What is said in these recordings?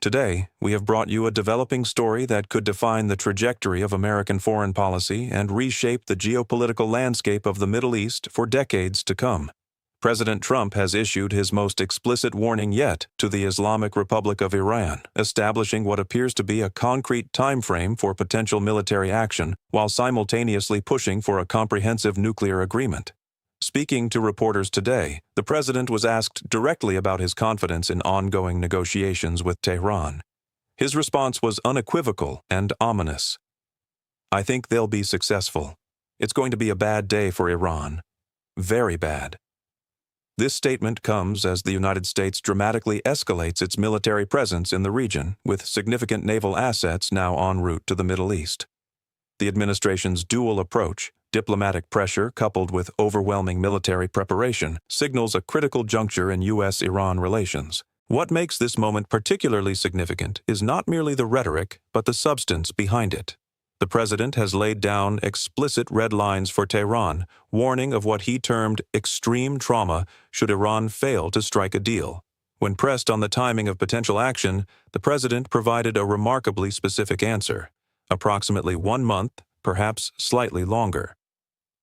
Today, we have brought you a developing story that could define the trajectory of American foreign policy and reshape the geopolitical landscape of the Middle East for decades to come. President Trump has issued his most explicit warning yet to the Islamic Republic of Iran, establishing what appears to be a concrete time frame for potential military action while simultaneously pushing for a comprehensive nuclear agreement. Speaking to reporters today, the president was asked directly about his confidence in ongoing negotiations with Tehran. His response was unequivocal and ominous. "I think they'll be successful. It's going to be a bad day for Iran. Very bad." This statement comes as the United States dramatically escalates its military presence in the region, with significant naval assets now en route to the Middle East. The administration's dual approach, diplomatic pressure coupled with overwhelming military preparation, signals a critical juncture in U.S.-Iran relations. What makes this moment particularly significant is not merely the rhetoric, but the substance behind it. The president has laid down explicit red lines for Tehran, warning of what he termed extreme trauma should Iran fail to strike a deal. When pressed on the timing of potential action, the president provided a remarkably specific answer: approximately 1 month, perhaps slightly longer.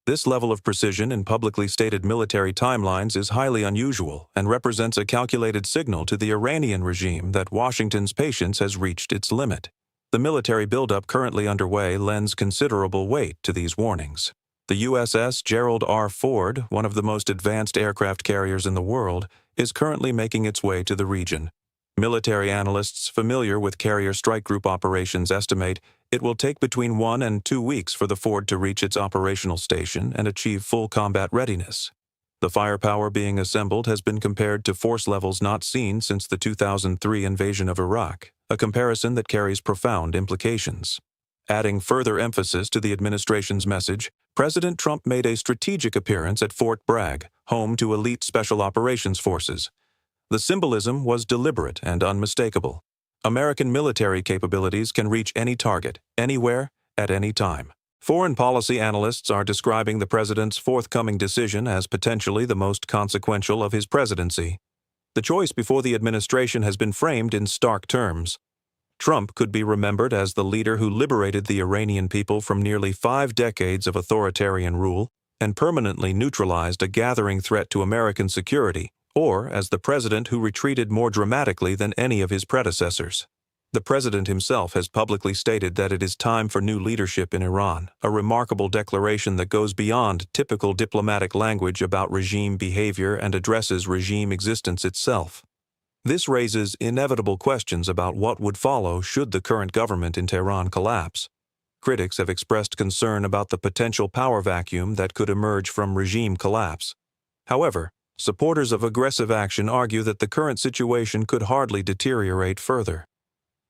This level of precision in publicly stated military timelines is highly unusual and represents a calculated signal to the Iranian regime that Washington's patience has reached its limit. The military buildup currently underway lends considerable weight to these warnings. The USS Gerald R. Ford, one of the most advanced aircraft carriers in the world, is currently making its way to the region. Military analysts familiar with carrier strike group operations estimate it will take between 1 and 2 weeks for the Ford to reach its operational station and achieve full combat readiness. The firepower being assembled has been compared to force levels not seen since the 2003 invasion of Iraq, a comparison that carries profound implications. Adding further emphasis to the administration's message, President Trump made a strategic appearance at Fort Bragg, home to elite special operations forces. The symbolism was deliberate and unmistakable. American military capabilities can reach any target, anywhere, at any time. Foreign policy analysts are describing the president's forthcoming decision as potentially the most consequential of his presidency. The choice before the administration has been framed in stark terms. Trump could be remembered as the leader who liberated the Iranian people from nearly 5 decades of authoritarian rule and permanently neutralized a gathering threat to American security, or as the president who retreated more dramatically than any of his predecessors. The president himself has publicly stated that it is time for new leadership in Iran, a remarkable declaration that goes beyond typical diplomatic language about regime behavior and addresses regime existence itself. This raises inevitable questions about what would follow should the current government in Tehran collapse. Critics have expressed concern about the potential power vacuum that could emerge from regime collapse. However, supporters of aggressive action argue that the current situation could hardly deteriorate further.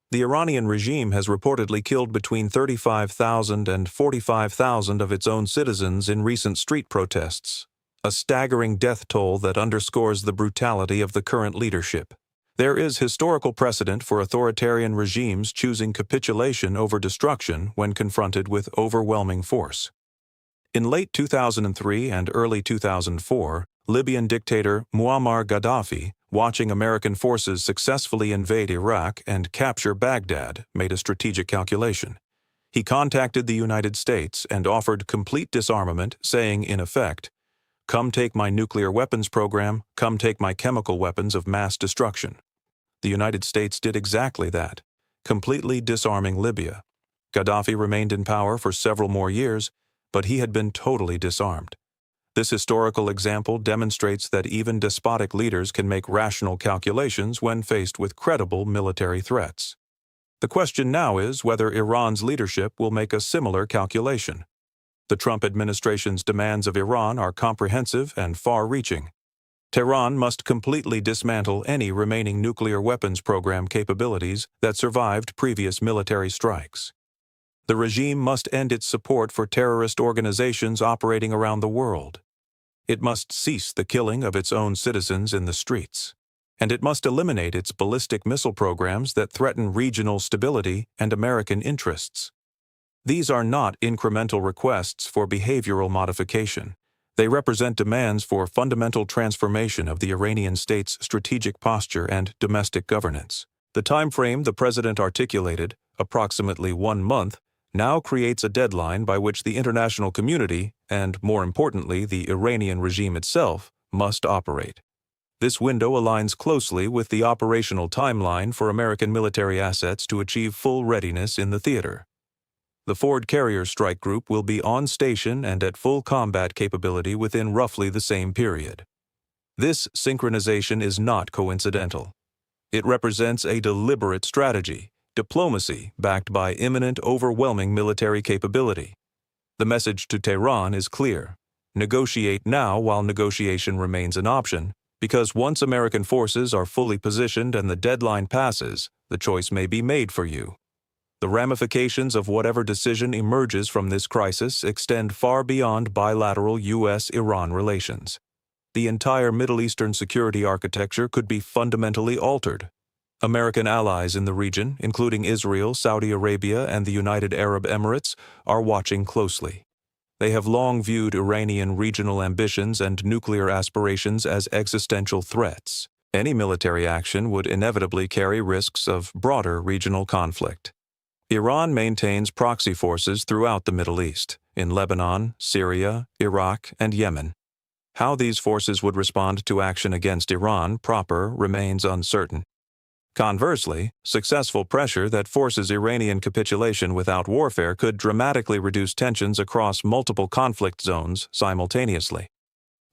The Iranian regime has reportedly killed between 35,000 and 45,000 of its own citizens in recent street protests, a staggering death toll that underscores the brutality of the current leadership. There is historical precedent for authoritarian regimes choosing capitulation over destruction when confronted with overwhelming force. In late 2003 and early 2004, Libyan dictator Muammar Gaddafi, watching American forces successfully invade Iraq and capture Baghdad, made a strategic calculation. He contacted the United States and offered complete disarmament, saying, in effect, "Come take my nuclear weapons program, come take my chemical weapons of mass destruction." The United States did exactly that, completely disarming Libya. Gaddafi remained in power for several more years, but he had been totally disarmed. This historical example demonstrates that even despotic leaders can make rational calculations when faced with credible military threats. The question now is whether Iran's leadership will make a similar calculation. The Trump administration's demands of Iran are comprehensive and far-reaching. Tehran must completely dismantle any remaining nuclear weapons program capabilities that survived previous military strikes. The regime must end its support for terrorist organizations operating around the world. It must cease the killing of its own citizens in the streets. And it must eliminate its ballistic missile programs that threaten regional stability and American interests. These are not incremental requests for behavioral modification. They represent demands for fundamental transformation of the Iranian state's strategic posture and domestic governance. The time frame the president articulated, approximately 1 month, now creates a deadline by which the international community, and more importantly the Iranian regime itself, must operate. This window aligns closely with the operational timeline for American military assets to achieve full readiness in the theater. The Ford Carrier Strike Group will be on station and at full combat capability within roughly the same period. This synchronization is not coincidental. It represents a deliberate strategy, diplomacy backed by imminent, overwhelming military capability. The message to Tehran is clear. Negotiate now while negotiation remains an option, because once American forces are fully positioned and the deadline passes, the choice may be made for you. The ramifications of whatever decision emerges from this crisis extend far beyond bilateral U.S.-Iran relations. The entire Middle Eastern security architecture could be fundamentally altered. American allies in the region, including Israel, Saudi Arabia, and the United Arab Emirates, are watching closely. They have long viewed Iranian regional ambitions and nuclear aspirations as existential threats. Any military action would inevitably carry risks of broader regional conflict. Iran maintains proxy forces throughout the Middle East, in Lebanon, Syria, Iraq, and Yemen. How these forces would respond to action against Iran proper remains uncertain. Conversely, successful pressure that forces Iranian capitulation without warfare could dramatically reduce tensions across multiple conflict zones simultaneously.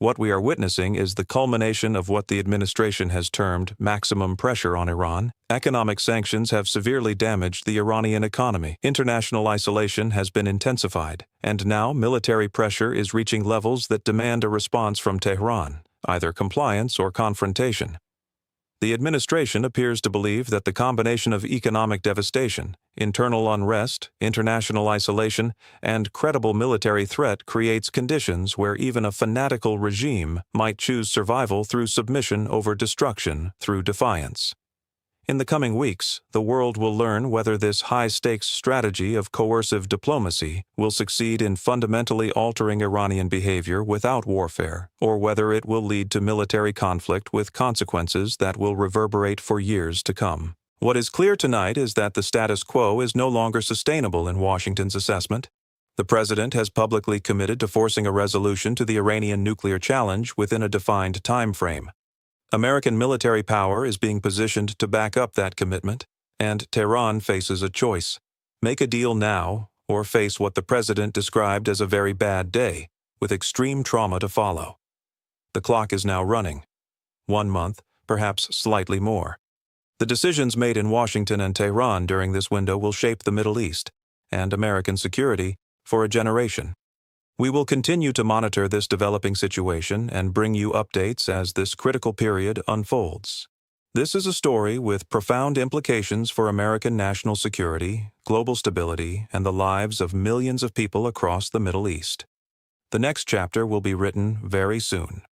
What we are witnessing is the culmination of what the administration has termed maximum pressure on Iran. Economic sanctions have severely damaged the Iranian economy. International isolation has been intensified, and now military pressure is reaching levels that demand a response from Tehran, either compliance or confrontation. The administration appears to believe that the combination of economic devastation, internal unrest, international isolation, and credible military threat creates conditions where even a fanatical regime might choose survival through submission over destruction through defiance. In the coming weeks, the world will learn whether this high-stakes strategy of coercive diplomacy will succeed in fundamentally altering Iranian behavior without warfare, or whether it will lead to military conflict with consequences that will reverberate for years to come. What is clear tonight is that the status quo is no longer sustainable in Washington's assessment. The president has publicly committed to forcing a resolution to the Iranian nuclear challenge within a defined time frame. American military power is being positioned to back up that commitment, and Tehran faces a choice: make a deal now, or face what the president described as a very bad day, with extreme trauma to follow. The clock is now running. 1 month, perhaps slightly more. The decisions made in Washington and Tehran during this window will shape the Middle East, and American security, for a generation. We will continue to monitor this developing situation and bring you updates as this critical period unfolds. This is a story with profound implications for American national security, global stability, and the lives of millions of people across the Middle East. The next chapter will be written very soon.